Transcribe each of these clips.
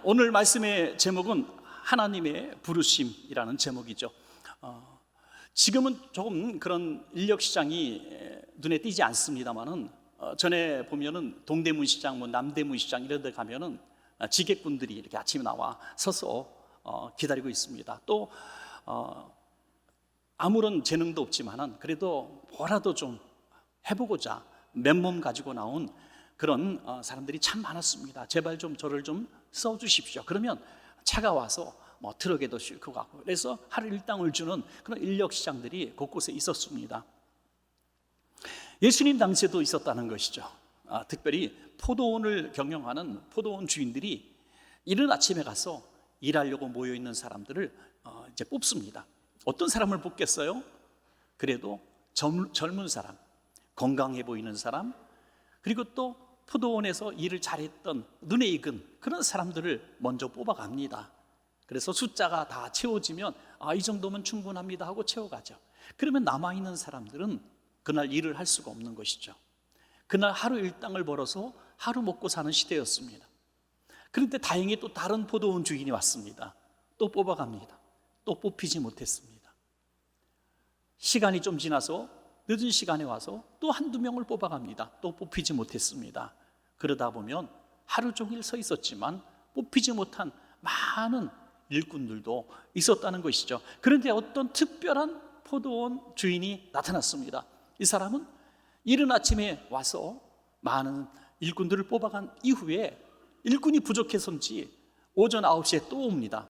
오늘 말씀의 제목은 하나님의 부르심이라는 제목이죠. 지금은 조금 그런 인력 시장이 눈에 띄지 않습니다만은 전에 보면은 동대문 시장, 남대문 시장 이런 데 가면은 지객분들이 이렇게 아침에 나와 서서 기다리고 있습니다. 또 아무런 재능도 없지만은 그래도 뭐라도 좀 해보고자 맨몸 가지고 나온 그런 사람들이 참 많았습니다. 제발 좀 저를 좀 써주십시오. 그러면 차가 와서 트럭에도 싣고 가고, 그래서 하루 일당을 주는 그런 인력 시장들이 곳곳에 있었습니다. 예수님 당시에도 있었다는 것이죠. 특별히 포도원을 경영하는 포도원 주인들이 이른 아침에 가서 일하려고 모여 있는 사람들을 이제 뽑습니다. 어떤 사람을 뽑겠어요? 그래도 젊은 사람, 건강해 보이는 사람, 그리고 또 포도원에서 일을 잘했던 눈에 익은 그런 사람들을 먼저 뽑아갑니다. 그래서 숫자가 다 채워지면 이 정도면 충분합니다 하고 채워가죠. 그러면 남아있는 사람들은 그날 일을 할 수가 없는 것이죠. 그날 하루 일당을 벌어서 하루 먹고 사는 시대였습니다. 그런데 다행히 또 다른 포도원 주인이 왔습니다. 또 뽑아갑니다. 또 뽑히지 못했습니다. 시간이 좀 지나서 늦은 시간에 와서 또 한두 명을 뽑아갑니다. 또 뽑히지 못했습니다. 그러다 보면 하루 종일 서 있었지만 뽑히지 못한 많은 일꾼들도 있었다는 것이죠. 그런데 어떤 특별한 포도원 주인이 나타났습니다. 이 사람은 이른 아침에 와서 많은 일꾼들을 뽑아간 이후에 일꾼이 부족해서인지 오전 9시에 또 옵니다.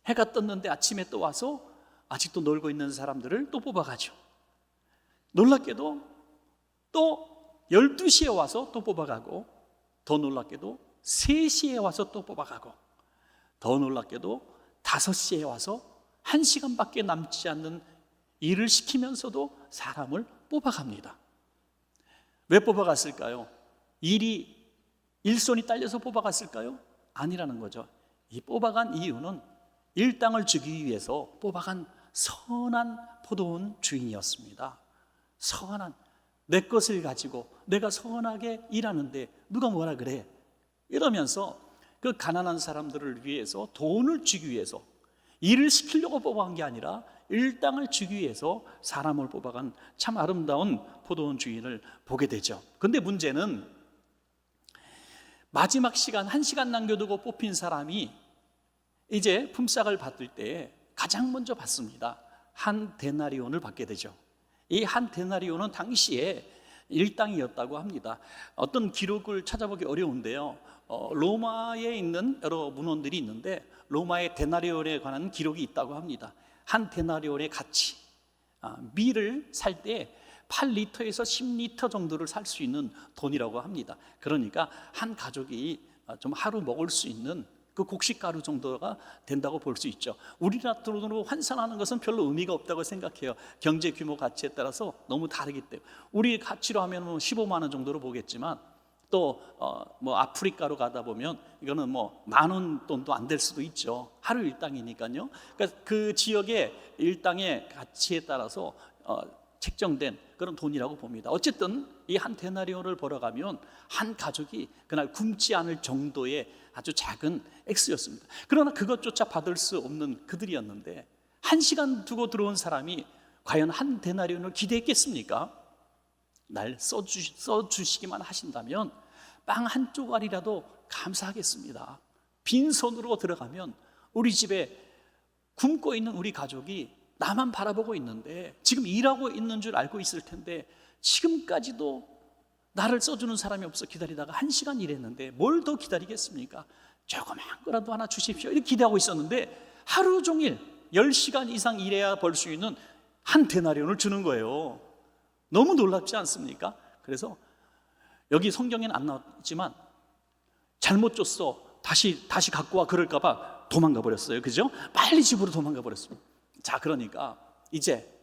해가 떴는데 아침에 또 와서 아직도 놀고 있는 사람들을 또 뽑아가죠. 놀랍게도 또 12시에 와서 또 뽑아가고, 더 놀랍게도 3시에 와서 또 뽑아가고, 더 놀랍게도 5시에 와서 1시간밖에 남지 않는 일을 시키면서도 사람을 뽑아갑니다. 왜 뽑아갔을까요? 일손이 딸려서 뽑아갔을까요? 아니라는 거죠. 이 뽑아간 이유는 일당을 주기 위해서 뽑아간 선한 포도원 주인이었습니다. 선한, 내 것을 가지고 내가 선하게 일하는데 누가 뭐라 그래? 이러면서 그 가난한 사람들을 위해서 돈을 주기 위해서 일을 시키려고 뽑아간 게 아니라 일당을 주기 위해서 사람을 뽑아간 참 아름다운 포도원 주인을 보게 되죠. 그런데 문제는 마지막 시간 1시간 남겨두고 뽑힌 사람이 이제 품삯을 받을 때 가장 먼저 받습니다. 한 데나리온을 받게 되죠. 이 한 데나리온은 당시에 일당이었다고 합니다. 어떤 기록을 찾아보기 어려운데요, 로마에 있는 여러 문헌들이 있는데 로마의 데나리온에 관한 기록이 있다고 합니다. 한 데나리온의 가치, 밀을 살 때 8리터에서 10리터 정도를 살 수 있는 돈이라고 합니다. 그러니까 한 가족이 좀 하루 먹을 수 있는 그 곡식가루 정도가 된다고 볼 수 있죠. 우리나라 돈으로 환산하는 것은 별로 의미가 없다고 생각해요. 경제 규모 가치에 따라서 너무 다르기 때문에. 우리 가치로 하면 15만 원 정도로 보겠지만, 또 아프리카로 가다 보면 이거는 10,000원 돈도 안 될 수도 있죠. 하루 일당이니까요. 그러니까 그 지역의 일당의 가치에 따라서 책정된 그런 돈이라고 봅니다. 어쨌든 이 한 데나리온을 벌어가면 한 가족이 그날 굶지 않을 정도의 아주 작은 액수였습니다. 그러나 그것조차 받을 수 없는 그들이었는데 1시간 두고 들어온 사람이 과연 한 데나리온을 기대했겠습니까? 날 써주시기만 하신다면 빵 한 조각이라도 감사하겠습니다. 빈손으로 들어가면 우리 집에 굶고 있는 우리 가족이 나만 바라보고 있는데, 지금 일하고 있는 줄 알고 있을 텐데 지금까지도 나를 써주는 사람이 없어 기다리다가 1시간 일했는데 뭘 더 기다리겠습니까? 조그만 거라도 하나 주십시오 이렇게 기대하고 있었는데 하루 종일 10시간 이상 일해야 벌 수 있는 한 데나리온을 주는 거예요. 너무 놀랍지 않습니까? 그래서 여기 성경에는 안 나왔지만 잘못 줬어, 다시 갖고 와 그럴까 봐 도망가 버렸어요. 그죠? 빨리 집으로 도망가 버렸습니다. 자, 그러니까 이제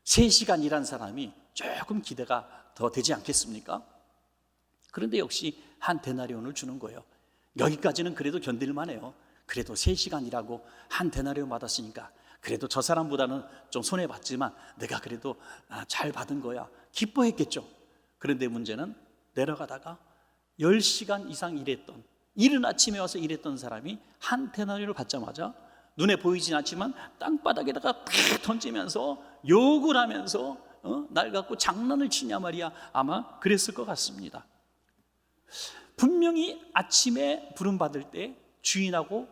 3시간 일한 사람이 조금 기대가 더 되지 않겠습니까? 그런데 역시 한 데나리온을 주는 거예요. 여기까지는 그래도 견딜만해요. 그래도 3시간 일하고 한 데나리온 받았으니까 그래도 저 사람보다는 좀 손해봤지만 내가 그래도 잘 받은 거야, 기뻐했겠죠. 그런데 문제는 내려가다가 10시간 이상 일했던 이른 아침에 와서 일했던 사람이 한 데나리온을 받자마자 눈에 보이진 않지만 땅바닥에다가 팍 던지면서 욕을 하면서 날 갖고 장난을 치냐 말이야. 아마 그랬을 것 같습니다. 분명히 아침에 부름받을 때 주인하고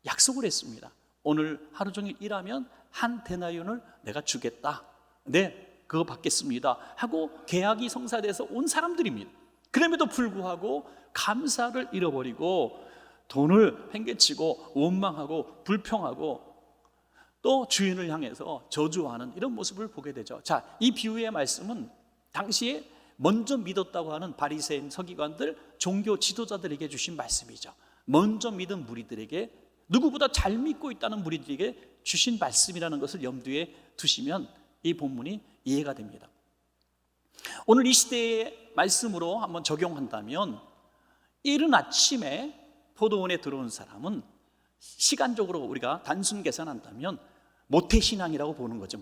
약속을 했습니다. 오늘 하루 종일 일하면 한 데나리온을 내가 주겠다. 네, 그거 받겠습니다 하고 계약이 성사돼서 온 사람들입니다. 그럼에도 불구하고 감사를 잃어버리고 돈을 팽개치고 원망하고 불평하고 또 주인을 향해서 저주하는 이런 모습을 보게 되죠. 자, 이 비유의 말씀은 당시에 먼저 믿었다고 하는 바리새인 서기관들, 종교 지도자들에게 주신 말씀이죠. 먼저 믿은 무리들에게, 누구보다 잘 믿고 있다는 무리들에게 주신 말씀이라는 것을 염두에 두시면 이 본문이 이해가 됩니다. 오늘 이 시대의 말씀으로 한번 적용한다면, 이른 아침에 포도원에 들어온 사람은 시간적으로 우리가 단순 계산한다면 모태신앙이라고 보는 거죠.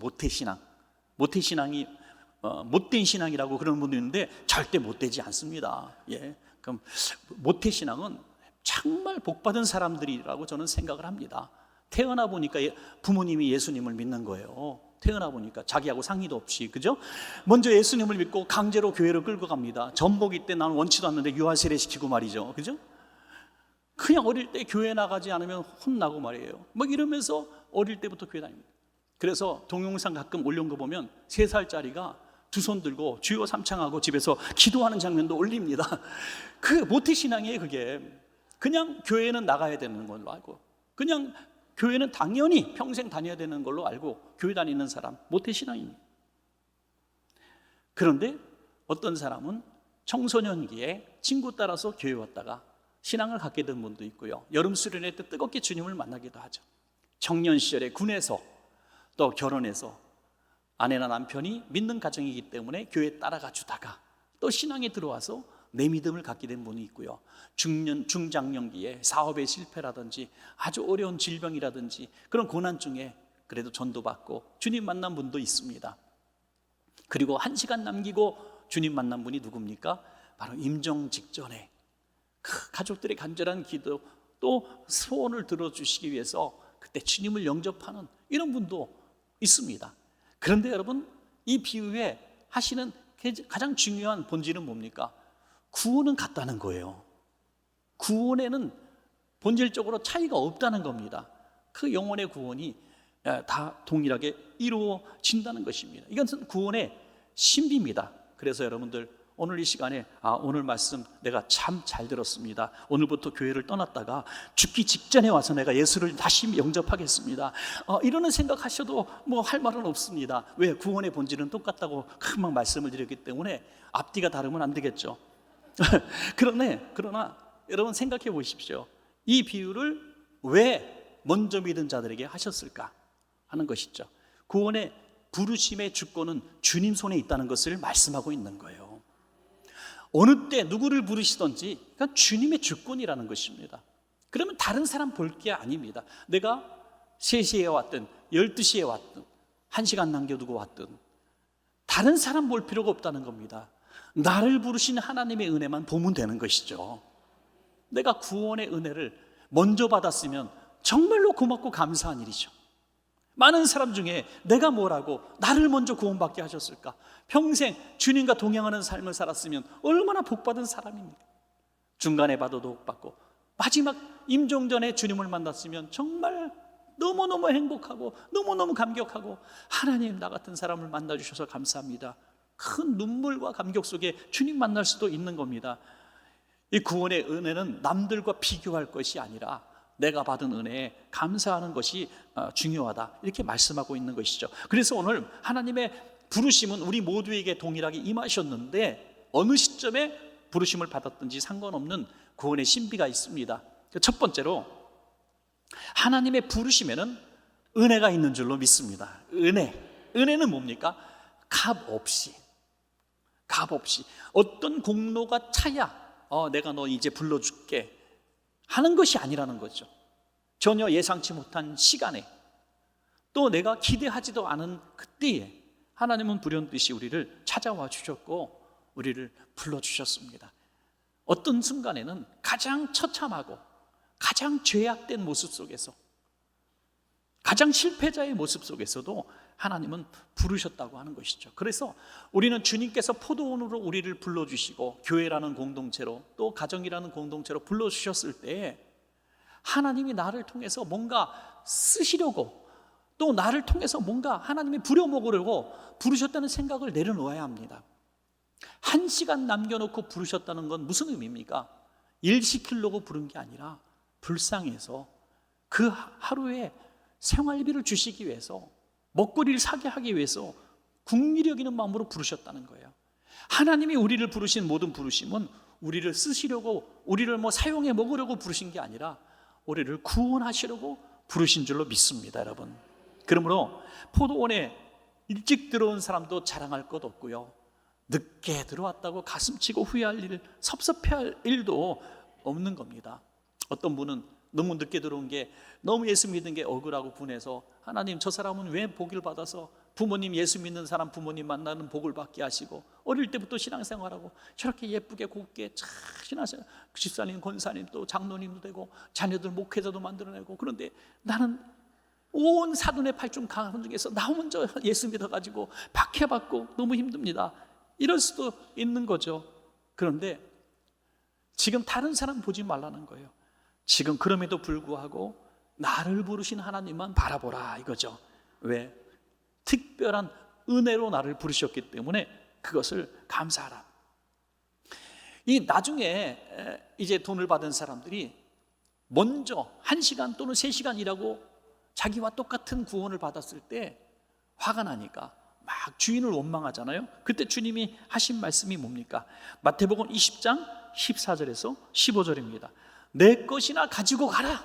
모태신앙이 못된 신앙이라고 그러는 분도 있는데 절대 못되지 않습니다. 예, 그럼 모태신앙은 정말 복받은 사람들이라고 저는 생각을 합니다. 태어나 보니까 부모님이 예수님을 믿는 거예요. 태어나 보니까 자기하고 상의도 없이, 그죠? 먼저 예수님을 믿고 강제로 교회로 끌고 갑니다. 전복이 때 나는 원치도 않는데 유아세례 시키고 말이죠, 그죠? 그냥 어릴 때 교회 나가지 않으면 혼나고 말이에요. 막 이러면서 어릴 때부터 교회 다닙니다. 그래서 동영상 가끔 올린 거 보면 3살짜리가 두 손 들고 주여 삼창하고 집에서 기도하는 장면도 올립니다. 그 모태신앙이에요. 그게 그냥 교회는 나가야 되는 걸로 알고, 그냥 교회는 당연히 평생 다녀야 되는 걸로 알고 교회 다니는 사람, 모태신앙입니다. 그런데 어떤 사람은 청소년기에 친구 따라서 교회 왔다가 신앙을 갖게 된 분도 있고요, 여름 수련회 때 뜨겁게 주님을 만나기도 하죠. 청년 시절에 군에서 또 결혼해서 아내나 남편이 믿는 가정이기 때문에 교회에 따라가 주다가 또 신앙에 들어와서 내 믿음을 갖게 된 분이 있고요, 중장년기에 사업의 실패라든지 아주 어려운 질병이라든지 그런 고난 중에 그래도 전도받고 주님 만난 분도 있습니다. 그리고 1시간 남기고 주님 만난 분이 누굽니까? 바로 임종 직전에 그 가족들의 간절한 기도, 또 소원을 들어주시기 위해서 그때 주님을 영접하는 이런 분도 있습니다. 그런데 여러분, 이 비유에 하시는 가장 중요한 본질은 뭡니까? 구원은 같다는 거예요. 구원에는 본질적으로 차이가 없다는 겁니다. 그 영혼의 구원이 다 동일하게 이루어진다는 것입니다. 이것은 구원의 신비입니다. 그래서 여러분들, 오늘 이 시간에 오늘 말씀 내가 참 잘 들었습니다. 오늘부터 교회를 떠났다가 죽기 직전에 와서 내가 예수를 다시 영접하겠습니다, 이러는 생각하셔도 뭐 할 말은 없습니다. 왜? 구원의 본질은 똑같다고 금방 말씀을 드렸기 때문에 앞뒤가 다르면 안 되겠죠. 그러나 여러분 생각해 보십시오. 이 비유를 왜 먼저 믿은 자들에게 하셨을까 하는 것이죠. 구원의 부르심의 주권은 주님 손에 있다는 것을 말씀하고 있는 거예요. 어느 때 누구를 부르시든지 그러니까 주님의 주권이라는 것입니다. 그러면 다른 사람 볼 게 아닙니다. 내가 3시에 왔든 12시에 왔든 1시간 남겨두고 왔든 다른 사람 볼 필요가 없다는 겁니다. 나를 부르신 하나님의 은혜만 보면 되는 것이죠. 내가 구원의 은혜를 먼저 받았으면 정말로 고맙고 감사한 일이죠. 많은 사람 중에 내가 뭐라고 나를 먼저 구원받게 하셨을까? 평생 주님과 동행하는 삶을 살았으면 얼마나 복받은 사람입니까? 중간에 받아도 복받고 마지막 임종 전에 주님을 만났으면 정말 너무너무 행복하고 너무너무 감격하고, 하나님, 나 같은 사람을 만나주셔서 감사합니다. 큰 눈물과 감격 속에 주님 만날 수도 있는 겁니다. 이 구원의 은혜는 남들과 비교할 것이 아니라 내가 받은 은혜에 감사하는 것이 중요하다, 이렇게 말씀하고 있는 것이죠. 그래서 오늘 하나님의 부르심은 우리 모두에게 동일하게 임하셨는데 어느 시점에 부르심을 받았든지 상관없는 구원의 신비가 있습니다. 첫 번째로, 하나님의 부르심에는 은혜가 있는 줄로 믿습니다. 은혜는 뭡니까? 값 없이 어떤 공로가 차야 내가 너 이제 불러줄게 하는 것이 아니라는 거죠. 전혀 예상치 못한 시간에, 또 내가 기대하지도 않은 그때에 하나님은 불현듯이 우리를 찾아와 주셨고 우리를 불러주셨습니다. 어떤 순간에는 가장 처참하고 가장 죄악된 모습 속에서, 가장 실패자의 모습 속에서도 하나님은 부르셨다고 하는 것이죠. 그래서 우리는 주님께서 포도원으로 우리를 불러주시고 교회라는 공동체로 또 가정이라는 공동체로 불러주셨을 때 하나님이 나를 통해서 뭔가 쓰시려고, 또 나를 통해서 뭔가 하나님이 부려먹으려고 부르셨다는 생각을 내려놓아야 합니다. 1시간 남겨놓고 부르셨다는 건 무슨 의미입니까? 일 시키려고 부른 게 아니라 불쌍해서 그 하루에 생활비를 주시기 위해서, 먹거리를 사게 하기 위해서 국리력 있는 마음으로 부르셨다는 거예요. 하나님이 우리를 부르신 모든 부르심은 우리를 쓰시려고, 우리를 사용해 먹으려고 부르신 게 아니라 우리를 구원하시려고 부르신 줄로 믿습니다, 여러분. 그러므로 포도원에 일찍 들어온 사람도 자랑할 것 없고요, 늦게 들어왔다고 가슴치고 후회할 일, 섭섭해할 일도 없는 겁니다. 어떤 분은 너무 늦게 들어온 게, 너무 예수 믿는 게 억울하고 분해서 하나님, 저 사람은 왜 복을 받아서 부모님, 예수 믿는 사람 부모님 만나는 복을 받게 하시고 어릴 때부터 신앙생활하고 저렇게 예쁘게 곱게 참 신앙생활, 집사님, 권사님, 또 장로님도 되고 자녀들 목회자도 만들어내고, 그런데 나는 온 사돈의 팔중 가문 중에서 나 먼저 예수 믿어가지고 박해받고 너무 힘듭니다, 이럴 수도 있는 거죠. 그런데 지금 다른 사람 보지 말라는 거예요. 지금 그럼에도 불구하고 나를 부르신 하나님만 바라보라 이거죠. 왜? 특별한 은혜로 나를 부르셨기 때문에 그것을 감사하라. 이 나중에 이제 돈을 받은 사람들이 먼저 1시간 또는 3시간 일하고 자기와 똑같은 구원을 받았을 때 화가 나니까 막 주인을 원망하잖아요. 그때 주님이 하신 말씀이 뭡니까? 마태복음 20장 14절에서 15절입니다. 내 것이나 가지고 가라.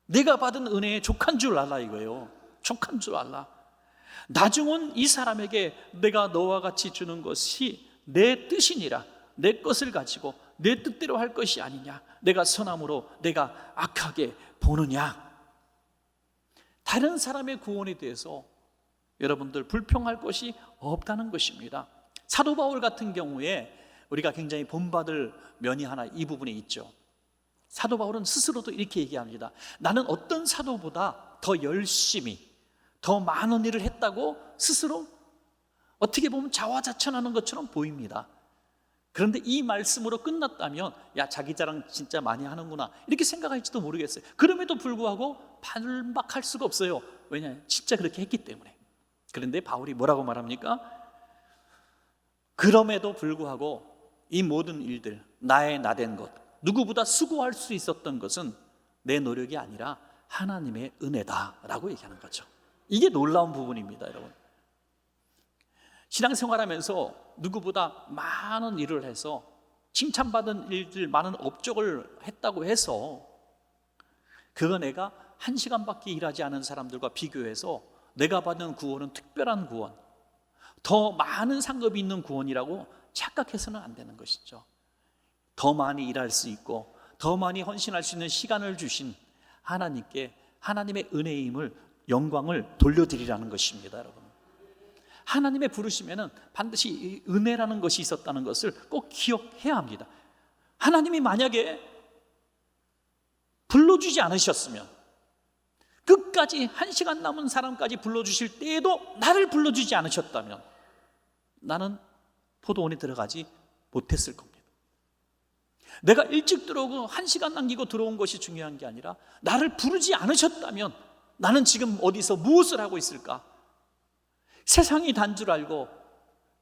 내가 받은 은혜에 족한 줄 알라 이거예요. 족한 줄 알라. 나중은 이 사람에게 내가 너와 같이 주는 것이 내 뜻이니라. 내 것을 가지고 내 뜻대로 할 것이 아니냐. 내가 선함으로 내가 악하게 보느냐. 다른 사람의 구원에 대해서 여러분들 불평할 것이 없다는 것입니다. 사도 바울 같은 경우에 우리가 굉장히 본받을 면이 하나 이 부분에 있죠. 사도 바울은 스스로도 이렇게 얘기합니다. 나는 어떤 사도보다 더 열심히 더 많은 일을 했다고 스스로 어떻게 보면 자화자찬하는 것처럼 보입니다. 그런데 이 말씀으로 끝났다면 야, 자기 자랑 진짜 많이 하는구나 이렇게 생각할지도 모르겠어요. 그럼에도 불구하고 반박할 수가 없어요. 왜냐하면 진짜 그렇게 했기 때문에. 그런데 바울이 뭐라고 말합니까? 그럼에도 불구하고 이 모든 일들, 나의 나된 것, 누구보다 수고할 수 있었던 것은 내 노력이 아니라 하나님의 은혜다라고 얘기하는 거죠. 이게 놀라운 부분입니다, 여러분. 신앙생활하면서 누구보다 많은 일을 해서 칭찬받은 일들, 많은 업적을 했다고 해서 그거 내가 1시간밖에 일하지 않은 사람들과 비교해서 내가 받는 구원은 특별한 구원, 더 많은 상급이 있는 구원이라고 착각해서는 안 되는 것이죠. 더 많이 일할 수 있고 더 많이 헌신할 수 있는 시간을 주신 하나님께 하나님의 은혜임을, 영광을 돌려드리라는 것입니다, 여러분. 하나님의 부르심에는 반드시 이 은혜라는 것이 있었다는 것을 꼭 기억해야 합니다. 하나님이 만약에 불러주지 않으셨으면, 끝까지 1시간 남은 사람까지 불러주실 때에도 나를 불러주지 않으셨다면 나는 포도원에 들어가지 못했을 겁니다. 내가 일찍 들어오고 1시간 남기고 들어온 것이 중요한 게 아니라 나를 부르지 않으셨다면 나는 지금 어디서 무엇을 하고 있을까? 세상이 단 줄 알고,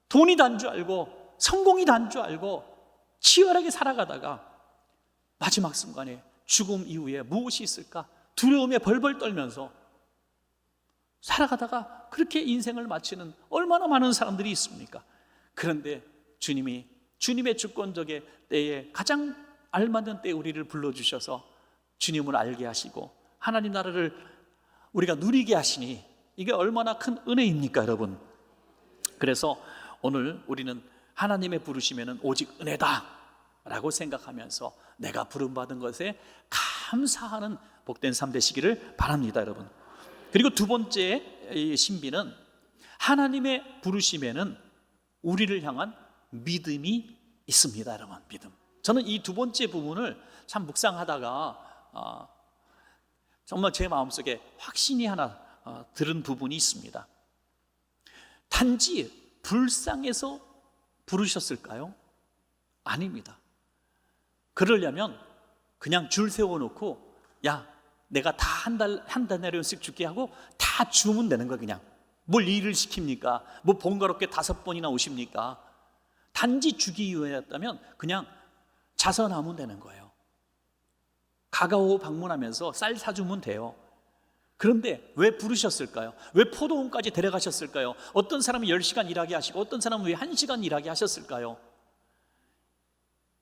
돈이 단 줄 알고, 성공이 단 줄 알고 치열하게 살아가다가 마지막 순간에 죽음 이후에 무엇이 있을까? 두려움에 벌벌 떨면서 살아가다가 그렇게 인생을 마치는 얼마나 많은 사람들이 있습니까? 그런데 주님이 주님의 주권적의 때에 가장 알맞는 때에 우리를 불러주셔서 주님을 알게 하시고 하나님 나라를 우리가 누리게 하시니 이게 얼마나 큰 은혜입니까, 여러분? 그래서 오늘 우리는 하나님의 부르심에는 오직 은혜다 라고 생각하면서 내가 부름받은 것에 감사하는 복된 삶 되시기를 바랍니다, 여러분. 그리고 두 번째 이 신비는 하나님의 부르심에는 우리를 향한 믿음이 있습니다, 여러분. 믿음. 저는 이 두 번째 부분을 참 묵상하다가 정말 제 마음속에 확신이 하나 들은 부분이 있습니다. 단지 불쌍해서 부르셨을까요? 아닙니다. 그러려면 그냥 줄 세워놓고 야, 내가 다 한 데나리온씩 줄게 하고 다 주면 되는 거예요. 그냥 뭘 일을 시킵니까? 뭐 번거롭게 5번이나 오십니까? 단지 주기 위하였다면 그냥 자선하면 되는 거예요. 가가오 방문하면서 쌀 사주면 돼요. 그런데 왜 부르셨을까요? 왜 포도원까지 데려가셨을까요? 어떤 사람이 10시간 일하게 하시고 어떤 사람은 왜 1시간 일하게 하셨을까요?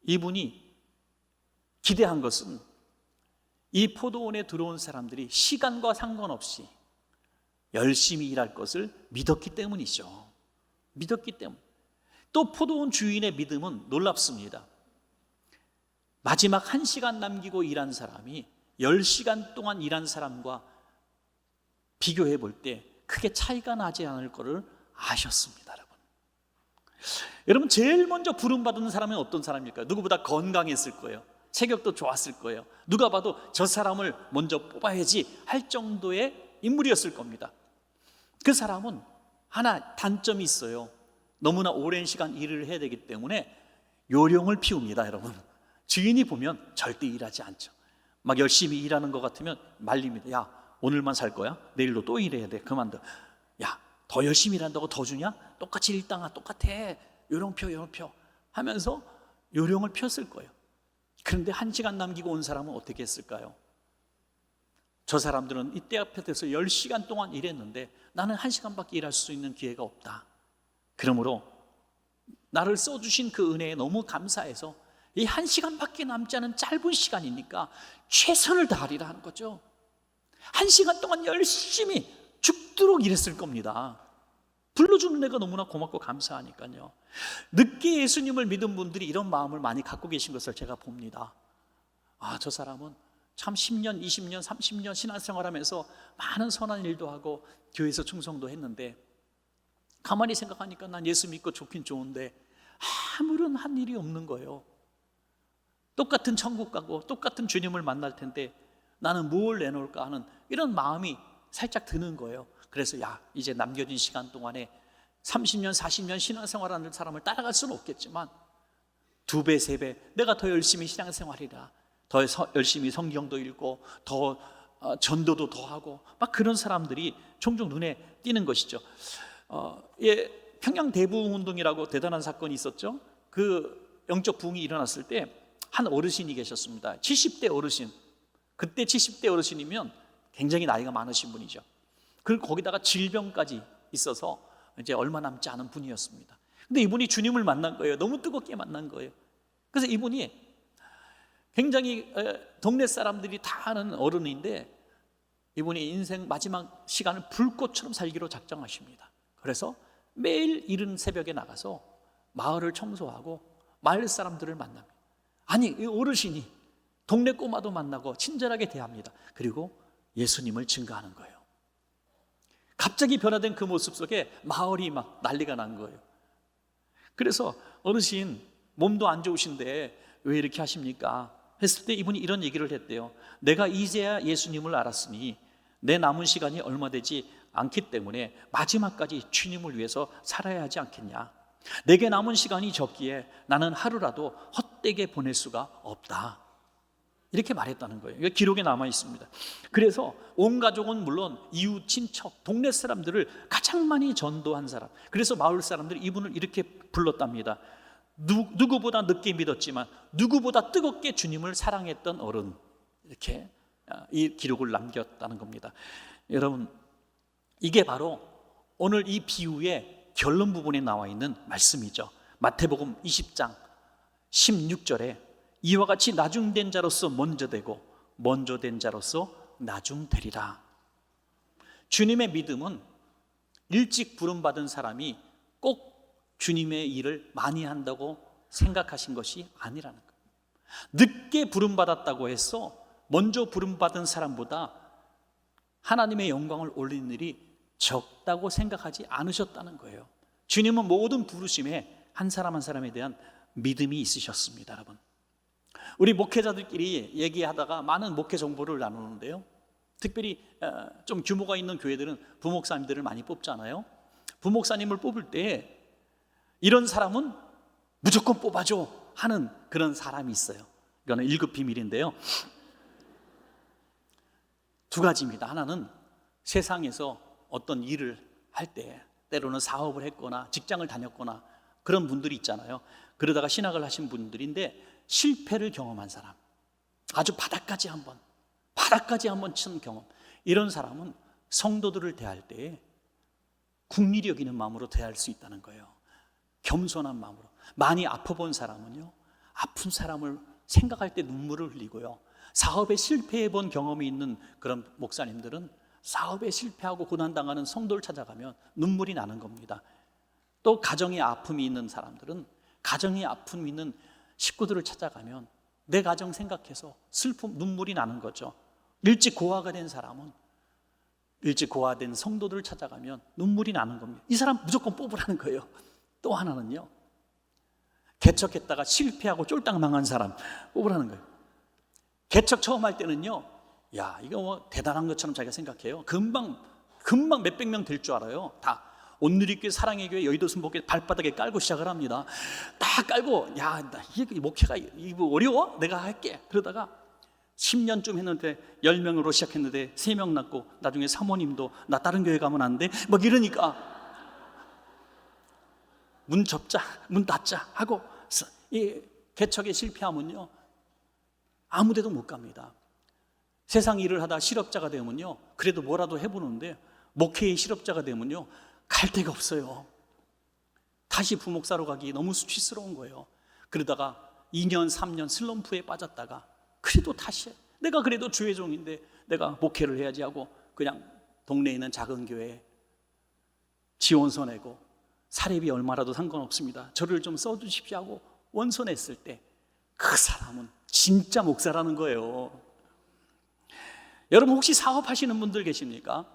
이분이 기대한 것은 이 포도원에 들어온 사람들이 시간과 상관없이 열심히 일할 것을 믿었기 때문이죠. 믿었기 때문. 또 포도원 주인의 믿음은 놀랍습니다. 마지막 1시간 남기고 일한 사람이 10시간 동안 일한 사람과 비교해 볼 때 크게 차이가 나지 않을 것을 아셨습니다. 여러분 제일 먼저 부름받은 사람은 어떤 사람일까요? 누구보다 건강했을 거예요. 체격도 좋았을 거예요. 누가 봐도 저 사람을 먼저 뽑아야지 할 정도의 인물이었을 겁니다. 그 사람은 하나 단점이 있어요. 너무나 오랜 시간 일을 해야 되기 때문에 요령을 피웁니다. 여러분 주인이 보면 절대 일하지 않죠. 막 열심히 일하는 것 같으면 말립니다. 야, 오늘만 살 거야? 내일도 또 일해야 돼. 그만둬. 야, 더 열심히 일한다고 더 주냐? 똑같이 일당아 똑같아. 요령 펴 하면서 요령을 폈을 거예요. 그런데 1시간 남기고 온 사람은 어떻게 했을까요? 저 사람들은 이때 앞에 대해서 10시간 동안 일했는데 나는 1시간밖에 일할 수 있는 기회가 없다. 그러므로 나를 써주신 그 은혜에 너무 감사해서 이 1시간밖에 남지 않은 짧은 시간이니까 최선을 다하리라 하는 거죠. 1시간 동안 열심히 죽도록 일했을 겁니다. 불러주는 내가 너무나 고맙고 감사하니까요. 늦게 예수님을 믿은 분들이 이런 마음을 많이 갖고 계신 것을 제가 봅니다. 저 사람은 참 10년, 20년, 30년 신앙생활하면서 많은 선한 일도 하고 교회에서 충성도 했는데 가만히 생각하니까 난 예수 믿고 좋긴 좋은데 아무런 한 일이 없는 거예요. 똑같은 천국 가고 똑같은 주님을 만날 텐데 나는 뭘 내놓을까 하는 이런 마음이 살짝 드는 거예요. 그래서 이제 남겨진 시간 동안에 30년, 40년 신앙생활하는 사람을 따라갈 수는 없겠지만 2배, 3배 내가 더 열심히 신앙생활이라 더 열심히 성경도 읽고 더 전도도 더 하고 막 그런 사람들이 종종 눈에 띄는 것이죠. 평양 대부흥운동이라고 대단한 사건이 있었죠. 그 영적 부흥이 일어났을 때 한 어르신이 계셨습니다. 70대 어르신. 그때 70대 어르신이면 굉장히 나이가 많으신 분이죠. 그리고 거기다가 질병까지 있어서 이제 얼마 남지 않은 분이었습니다. 근데 이분이 주님을 만난 거예요. 너무 뜨겁게 만난 거예요. 그래서 이분이 굉장히 동네 사람들이 다 아는 어른인데 이분이 인생 마지막 시간을 불꽃처럼 살기로 작정하십니다. 그래서 매일 이른 새벽에 나가서 마을을 청소하고 마을 사람들을 만납니다. 아니, 이 어르신이 동네 꼬마도 만나고 친절하게 대합니다. 그리고 예수님을 증거하는 거예요. 갑자기 변화된 그 모습 속에 마을이 막 난리가 난 거예요. 그래서 어르신 몸도 안 좋으신데 왜 이렇게 하십니까? 했을 때 이분이 이런 얘기를 했대요. 내가 이제야 예수님을 알았으니 내 남은 시간이 얼마 되지 않기 때문에 마지막까지 주님을 위해서 살아야 하지 않겠냐. 내게 남은 시간이 적기에 나는 하루라도 헛되게 보낼 수가 없다. 이렇게 말했다는 거예요. 이게 기록에 남아 있습니다. 그래서 온 가족은 물론 이웃, 친척, 동네 사람들을 가장 많이 전도한 사람. 그래서 마을 사람들이 이분을 이렇게 불렀답니다. 누구보다 늦게 믿었지만 누구보다 뜨겁게 주님을 사랑했던 어른. 이렇게 이 기록을 남겼다는 겁니다. 여러분, 이게 바로 오늘 이 비유의 결론 부분에 나와 있는 말씀이죠. 마태복음 20장 16절에 이와 같이 나중된 자로서 먼저 되고 먼저 된 자로서 나중되리라. 주님의 믿음은 일찍 부름받은 사람이 꼭 주님의 일을 많이 한다고 생각하신 것이 아니라는 거예요. 늦게 부름받았다고 해서 먼저 부름받은 사람보다 하나님의 영광을 올리는 일이 적다고 생각하지 않으셨다는 거예요. 주님은 모든 부르심에 한 사람 한 사람에 대한 믿음이 있으셨습니다. 여러분, 우리 목회자들끼리 얘기하다가 많은 목회 정보를 나누는데요, 특별히 좀 규모가 있는 교회들은 부목사님들을 많이 뽑잖아요. 부목사님을 뽑을 때 이런 사람은 무조건 뽑아줘 하는 그런 사람이 있어요. 이거는 1급 비밀인데요, 두 가지입니다. 하나는 세상에서 어떤 일을 할 때, 때로는 사업을 했거나 직장을 다녔거나 그런 분들이 있잖아요. 그러다가 신학을 하신 분들인데 실패를 경험한 사람, 아주 바닥까지 한번 친 경험, 이런 사람은 성도들을 대할 때 국리력 여기는 마음으로 대할 수 있다는 거예요. 겸손한 마음으로. 많이 아파본 사람은요, 아픈 사람을 생각할 때 눈물을 흘리고요, 사업에 실패해 본 경험이 있는 그런 목사님들은 사업에 실패하고 고난당하는 성도를 찾아가면 눈물이 나는 겁니다. 또 가정에 아픔이 있는 사람들은 가정에 아픔이 있는 식구들을 찾아가면 내 가정 생각해서 슬픔, 눈물이 나는 거죠. 일찍 고아가 된 사람은 일찍 고아된 성도들을 찾아가면 눈물이 나는 겁니다. 이 사람 무조건 뽑으라는 거예요. 또 하나는요, 개척했다가 실패하고 쫄딱 망한 사람 뽑으라는 거예요. 개척 처음 할 때는요, 야, 이거 뭐 대단한 것처럼 자기가 생각해요. 금방 몇백 명 될 줄 알아요. 다 온누리교회, 사랑의 교회, 여의도 순복교회 발바닥에 깔고 시작을 합니다. 딱 깔고, 야, 이게 목회가 이거 어려워? 내가 할게. 그러다가 10년쯤 했는데 10명으로 시작했는데 3명 낳고 나중에 사모님도 나 다른 교회 가면 안 돼? 막 이러니까 문 접자, 문 닫자 하고, 이 개척에 실패하면요 아무 데도 못 갑니다. 세상 일을 하다 실업자가 되면요, 그래도 뭐라도 해보는데 목회의 실업자가 되면요 갈 데가 없어요. 다시 부목사로 가기 너무 수치스러운 거예요. 그러다가 2년 3년 슬럼프에 빠졌다가 그래도 다시 내가 그래도 주의 종인데 내가 목회를 해야지 하고 그냥 동네에 있는 작은 교회에 지원서 내고 사례비 얼마라도 상관없습니다, 저를 좀 써주십시오 하고 원서 냈을 때 그 사람은 진짜 목사라는 거예요. 여러분 혹시 사업하시는 분들 계십니까?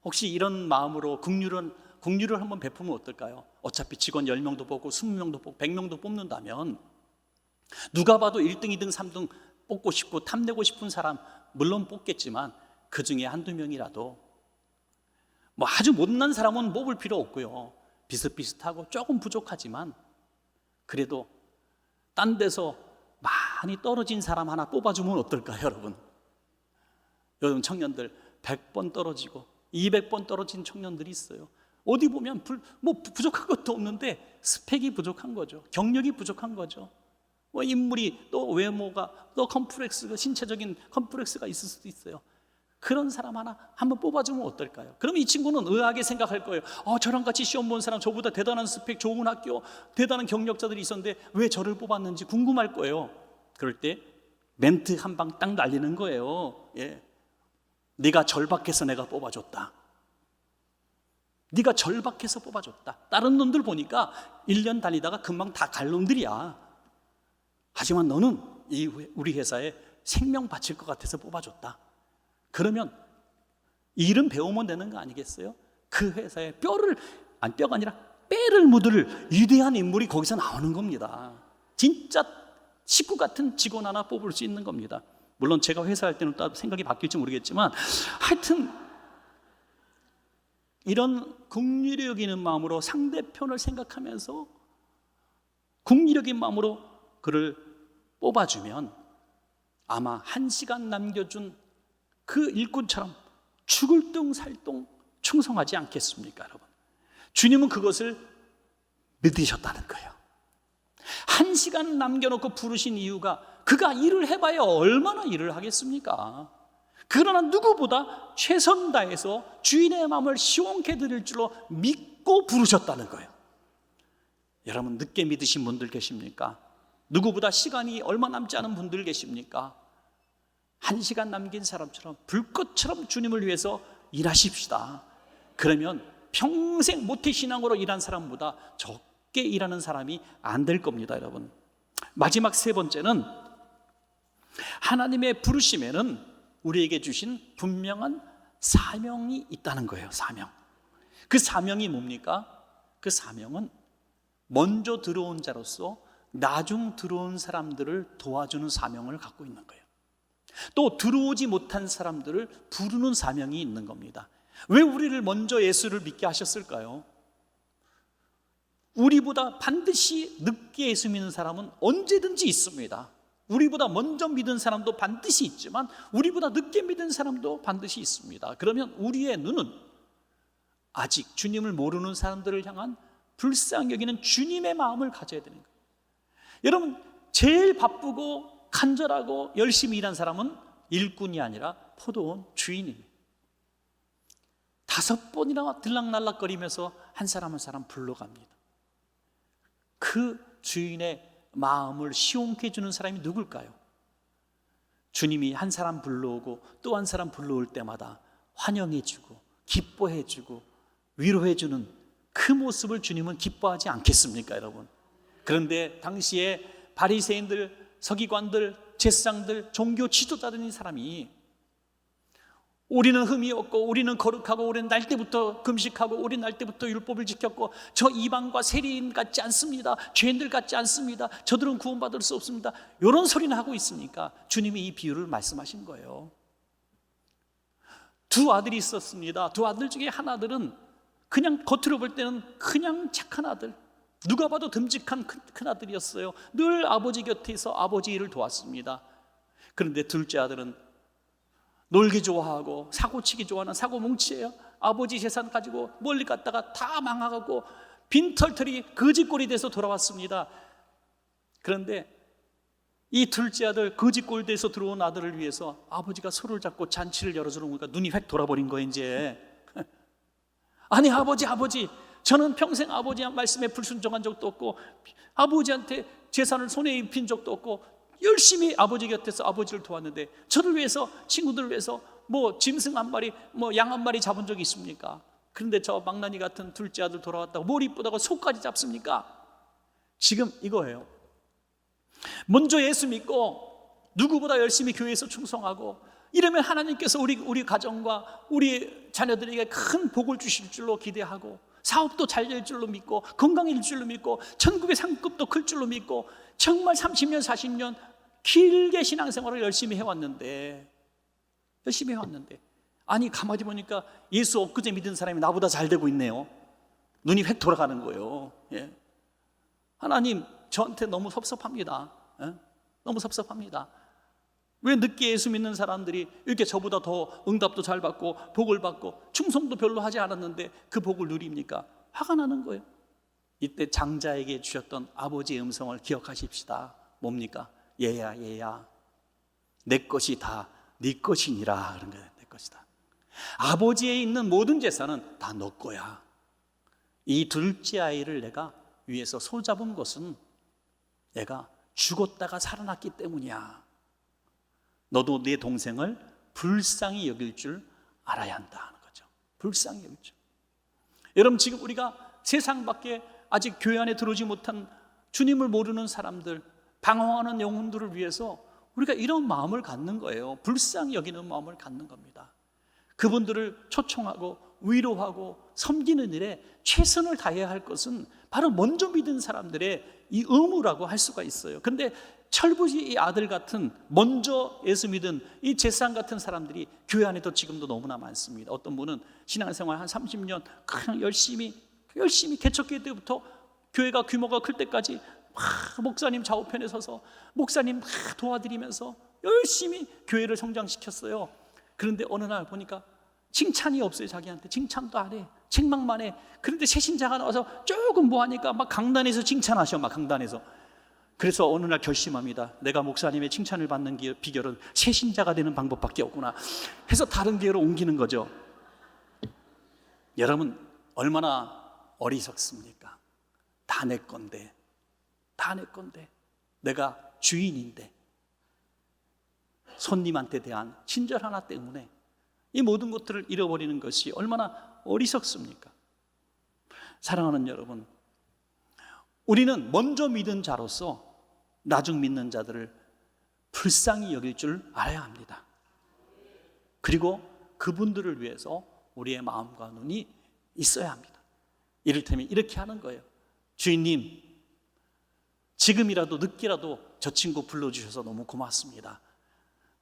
혹시 이런 마음으로 국률을 한번 베푸면 어떨까요? 어차피 직원 10명도 뽑고 20명도 뽑고 100명도 뽑는다면 누가 봐도 1등, 2등, 3등 뽑고 싶고 탐내고 싶은 사람 물론 뽑겠지만 그 중에 한두 명이라도 뭐 아주 못난 사람은 뽑을 필요 없고요, 비슷비슷하고 조금 부족하지만 그래도 딴 데서 많이 떨어진 사람 하나 뽑아주면 어떨까요? 여러분, 요즘 청년들 100번 떨어지고 200번 떨어진 청년들이 있어요. 어디 보면 뭐 부족한 것도 없는데 스펙이 부족한 거죠. 경력이 부족한 거죠. 뭐 인물이 또 외모가 또 컴플렉스가, 신체적인 컴플렉스가 있을 수도 있어요. 그런 사람 하나 한번 뽑아주면 어떨까요? 그러면 이 친구는 의아하게 생각할 거예요. 저랑 같이 시험 본 사람, 저보다 대단한 스펙, 좋은 학교, 대단한 경력자들이 있었는데 왜 저를 뽑았는지 궁금할 거예요. 그럴 때 멘트 한 방 딱 날리는 거예요. 예. 네가 절박해서 내가 뽑아줬다. 네가 절박해서 뽑아줬다. 다른 놈들 보니까 1년 다니다가 금방 다 갈 놈들이야. 하지만 너는 우리 회사에 생명 바칠 것 같아서 뽑아줬다. 그러면 일은 배우면 되는 거 아니겠어요? 그 회사에 뼈가 아니라 빼를 묻을 위대한 인물이 거기서 나오는 겁니다. 진짜 식구 같은 직원 하나 뽑을 수 있는 겁니다. 물론 제가 회사할 때는 또 생각이 바뀔지 모르겠지만 하여튼 이런 국리력 여기는 마음으로 상대편을 생각하면서 국리력인 마음으로 그를 뽑아주면 아마 1시간 남겨준 그 일꾼처럼 죽을 둥 살 둥 충성하지 않겠습니까, 여러분? 주님은 그것을 믿으셨다는 거예요. 1시간 남겨놓고 부르신 이유가 그가 일을 해봐야 얼마나 일을 하겠습니까? 그러나 누구보다 최선 다해서 주인의 마음을 시원케 드릴 줄로 믿고 부르셨다는 거예요. 여러분 늦게 믿으신 분들 계십니까? 누구보다 시간이 얼마 남지 않은 분들 계십니까? 1시간 남긴 사람처럼 불꽃처럼 주님을 위해서 일하십시다. 그러면 평생 모태신앙으로 일한 사람보다 적게 일하는 사람이 안 될 겁니다, 여러분. 마지막 세 번째는 하나님의 부르심에는 우리에게 주신 분명한 사명이 있다는 거예요. 사명. 그 사명이 뭡니까? 그 사명은 먼저 들어온 자로서 나중 들어온 사람들을 도와주는 사명을 갖고 있는 거예요. 또 들어오지 못한 사람들을 부르는 사명이 있는 겁니다. 왜 우리를 먼저 예수를 믿게 하셨을까요? 우리보다 반드시 늦게 예수 믿는 사람은 언제든지 있습니다. 우리보다 먼저 믿은 사람도 반드시 있지만 우리보다 늦게 믿은 사람도 반드시 있습니다. 그러면 우리의 눈은 아직 주님을 모르는 사람들을 향한 불쌍히 여기는 주님의 마음을 가져야 되는 거예요. 여러분, 제일 바쁘고 간절하고 열심히 일한 사람은 일꾼이 아니라 포도원 주인입니다. 5번이나 들락날락거리면서 한 사람 한 사람 불러갑니다. 그 주인의 마음을 시원케 해주는 사람이 누굴까요? 주님이 한 사람 불러오고 또 한 사람 불러올 때마다 환영해주고 기뻐해주고 위로해주는 그 모습을 주님은 기뻐하지 않겠습니까, 여러분? 그런데 당시에 바리새인들, 서기관들, 제사장들, 종교 지도자들인 사람이 우리는 흠이 없고 우리는 거룩하고 우리는 날 때부터 금식하고 우리는 날 때부터 율법을 지켰고 저 이방과 세리인 같지 않습니다. 죄인들 같지 않습니다. 저들은 구원받을 수 없습니다. 이런 소리는 하고 있으니까 주님이 이 비유를 말씀하신 거예요. 2 아들이 있었습니다. 2 아들 중에 한 아들은 그냥 겉으로 볼 때는 그냥 착한 아들, 누가 봐도 듬직한 큰 아들이었어요. 늘 아버지 곁에서 아버지 일을 도왔습니다. 그런데 둘째 아들은 놀기 좋아하고 사고치기 좋아하는 사고뭉치예요. 아버지 재산 가지고 멀리 갔다가 다 망하고 빈털털이 거지꼴이 돼서 돌아왔습니다. 그런데 이 둘째 아들 거지꼴 돼서 들어온 아들을 위해서 아버지가 손을 잡고 잔치를 열어주는 거니까 눈이 획 돌아버린 거예요. 이제 아니 아버지 저는 평생 아버지 말씀에 불순종한 적도 없고 아버지한테 재산을 손에 입힌 적도 없고 열심히 아버지 곁에서 아버지를 도왔는데 저를 위해서, 친구들을 위해서 뭐 짐승 한 마리, 뭐 양 한 마리 잡은 적이 있습니까? 그런데 저 망나니 같은 둘째 아들 돌아왔다고 뭘 이쁘다고 소까지 잡습니까? 지금 이거예요. 먼저 예수 믿고 누구보다 열심히 교회에서 충성하고 이러면 하나님께서 우리 가정과 우리 자녀들에게 큰 복을 주실 줄로 기대하고 사업도 잘 될 줄로 믿고 건강해질 줄로 믿고 천국의 상급도 클 줄로 믿고 정말 30년 40년 길게 신앙생활을 열심히 해왔는데 아니 가만히 보니까 예수 엊그제 믿은 사람이 나보다 잘 되고 있네요. 눈이 획 돌아가는 거예요. 예. 하나님 저한테 너무 섭섭합니다. 예? 너무 섭섭합니다. 왜 늦게 예수 믿는 사람들이 이렇게 저보다 더 응답도 잘 받고 복을 받고 충성도 별로 하지 않았는데 그 복을 누립니까? 화가 나는 거예요. 이때 장자에게 주셨던 아버지의 음성을 기억하십시다. 뭡니까? 얘야 내 것이 다 네 것이니라. 그런 거예요. 내 것이다. 아버지에 있는 모든 재산은 다 너 거야. 이 둘째 아이를 내가 위에서 손잡은 것은 내가 죽었다가 살아났기 때문이야. 너도 내 동생을 불쌍히 여길 줄 알아야 한다 하는 거죠. 불쌍히 여길 줄. 여러분 지금 우리가 세상 밖에 아직 교회 안에 들어오지 못한 주님을 모르는 사람들, 방황하는 영혼들을 위해서 우리가 이런 마음을 갖는 거예요. 불쌍히 여기는 마음을 갖는 겁니다. 그분들을 초청하고 위로하고 섬기는 일에 최선을 다해야 할 것은 바로 먼저 믿은 사람들의 이 의무라고 할 수가 있어요. 그런데 철부지 이 아들 같은 먼저 예수 믿은 이 제사장 같은 사람들이 교회 안에도 지금도 너무나 많습니다. 어떤 분은 신앙생활 한 30년 그냥 열심히 개척교회 때부터 교회가 규모가 클 때까지 목사님 좌우편에 서서 목사님 도와드리면서 열심히 교회를 성장시켰어요. 그런데 어느 날 보니까 칭찬이 없어요. 자기한테 칭찬도 안 해. 책망만 해. 그런데 새신자가 나와서 조금 뭐 하니까 막 강단에서 칭찬하셔. 막 강단에서. 그래서 어느 날 결심합니다. 내가 목사님의 칭찬을 받는 비결은 새신자가 되는 방법밖에 없구나 해서 다른 교회로 옮기는 거죠. 여러분 얼마나 어리석습니까? 다 내 건데 내가 주인인데 손님한테 대한 친절 하나 때문에 이 모든 것들을 잃어버리는 것이 얼마나 어리석습니까? 사랑하는 여러분, 우리는 먼저 믿은 자로서 나중 믿는 자들을 불쌍히 여길 줄 알아야 합니다. 그리고 그분들을 위해서 우리의 마음과 눈이 있어야 합니다. 이를테면 이렇게 하는 거예요. 주인님, 지금이라도 늦게라도 저 친구 불러주셔서 너무 고맙습니다.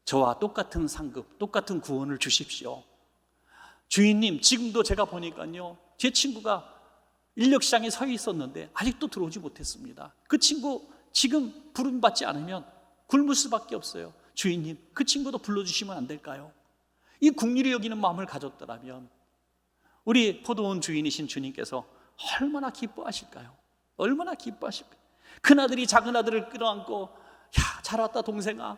저와 똑같은 상급, 똑같은 구원을 주십시오. 주인님, 지금도 제가 보니까요, 제 친구가 인력시장에 서 있었는데 아직도 들어오지 못했습니다. 그 친구 지금 부름받지 않으면 굶을 수밖에 없어요. 주인님, 그 친구도 불러주시면 안 될까요? 이 긍휼히 여기는 마음을 가졌더라면 우리 포도원 주인이신 주님께서 얼마나 기뻐하실까요? 얼마나 기뻐하실까요? 큰아들이 작은아들을 끌어안고, 야, 잘 왔다 동생아,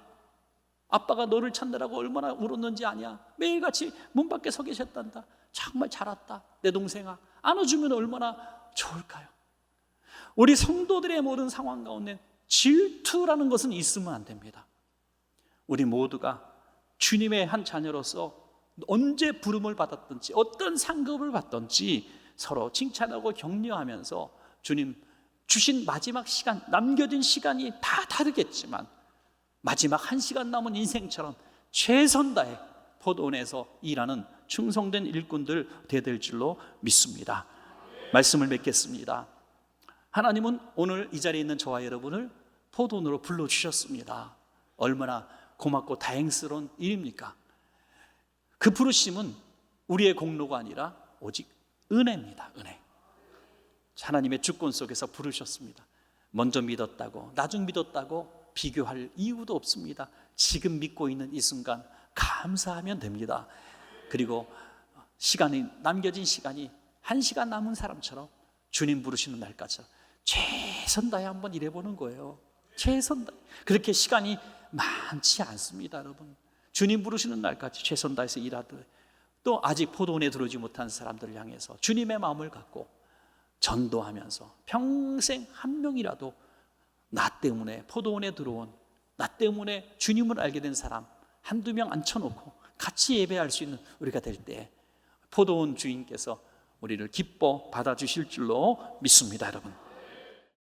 아빠가 너를 찾느라고 얼마나 울었는지 아냐? 매일같이 문 밖에 서 계셨단다. 정말 잘 왔다 내 동생아, 안아주면 얼마나 좋을까요? 우리 성도들의 모든 상황 가운데 질투라는 것은 있으면 안 됩니다. 우리 모두가 주님의 한 자녀로서 언제 부름을 받았든지 어떤 상급을 받든지 서로 칭찬하고 격려하면서 주님 주신 마지막 시간, 남겨진 시간이 다 다르겠지만 마지막 한 시간 남은 인생처럼 최선 다해 포도원에서 일하는 충성된 일꾼들 되될 줄로 믿습니다. 말씀을 맺겠습니다. 하나님은 오늘 이 자리에 있는 저와 여러분을 포도원으로 불러주셨습니다. 얼마나 고맙고 다행스러운 일입니까? 그 부르심은 우리의 공로가 아니라 오직 은혜입니다. 은혜. 하나님의 주권 속에서 부르셨습니다. 먼저 믿었다고, 나중 믿었다고 비교할 이유도 없습니다. 지금 믿고 있는 이 순간 감사하면 됩니다. 그리고 시간이, 남겨진 시간이 한 시간 남은 사람처럼 주님 부르시는 날까지 최선 다해 한번 일해보는 거예요. 최선 다해. 그렇게 시간이 많지 않습니다, 여러분. 주님 부르시는 날까지 최선 다해서 일하듯, 또 아직 포도원에 들어오지 못한 사람들을 향해서 주님의 마음을 갖고 전도하면서 평생 한 명이라도 나 때문에 포도원에 들어온, 나 때문에 주님을 알게 된 사람 한두 명 앉혀놓고 같이 예배할 수 있는 우리가 될 때 포도원 주인께서 우리를 기뻐 받아주실 줄로 믿습니다, 여러분.